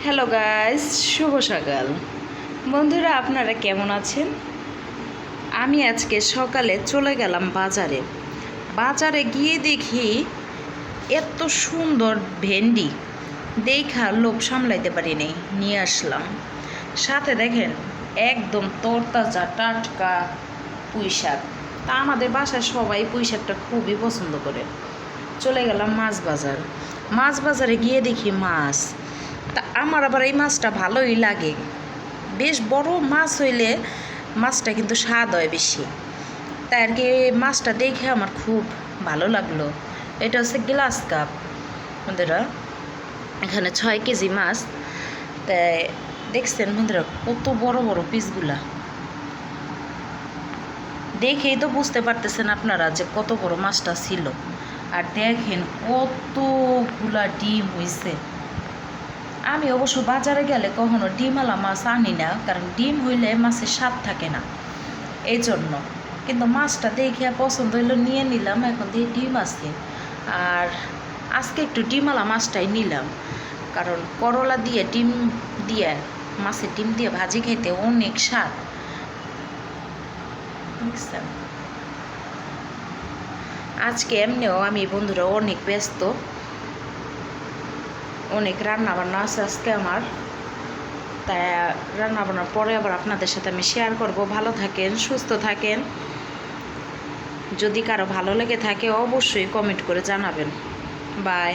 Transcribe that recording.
Hello guys, শুভ সকাল। বন্ধুরা, আপনারা কেমন আছেন? আমি আজকে সকালে চলে গেলাম বাজারে। বাজারে গিয়ে দেখি এত সুন্দর ভেন্ডি, দেখা লোভ সামলাইতে পারি নাই, নিয়ে আসলাম। সাথে দেখেন একদম তরতাজা টাটকা পুঁই শাক। তা আমাদের বাসায় সবাই পুঁই শাকটা খুবই পছন্দ করে। চলে গেলাম মাছ বাজারে গিয়ে দেখি মাছ। তা আমার আবার এই মাছটা ভালোই লাগে। বেশ বড় মাছ হইলে মাছটা কিন্তু স্বাদ হয় বেশি। তাই আর কি মাছটা দেখে আমার খুব ভালো লাগলো। এটা হচ্ছে গ্লাস কাপ। বন্ধুরা, এখানে 6 কেজি মাছ। তাই দেখছেন বন্ধুরা কত বড় বড় পিসগুলা, দেখেই তো বুঝতে পারতেছেন আপনারা যে কত বড় মাছটা ছিল। আর দেখেন কতগুলা ডিম হয়েছে। আমি অবশ্য বাজারে গেলে কখনো ডিমওয়ালা মাছ আনি না, কারণ ডিম হইলে মাছের স্বাদ থাকে না, এই জন্য। কিন্তু মাছটা দেখে পছন্দ হইলো, নিয়ে নিলাম। এখন দিয়ে ডিম আছে, আর আজকে একটু ডিমওয়ালা মাছটাই নিলাম, কারণ করলা দিয়ে ডিম দিয়ে, মাছের ডিম দিয়ে ভাজি খেতে অনেক স্বাদ। বুঝছেন? আজকে এমনিও আমি বন্ধুরা অনেক ব্যস্ত, অনেক রান্না বান্না আছে আজকে আমার। তাই রান্না বান্নার পরে আবার আপনাদের সাথে আমি শেয়ার করব। ভালো থাকেন, সুস্থ থাকেন। যদি কারো ভালো লেগে থাকে অবশ্যই কমেন্ট করে জানাবেন। বাই।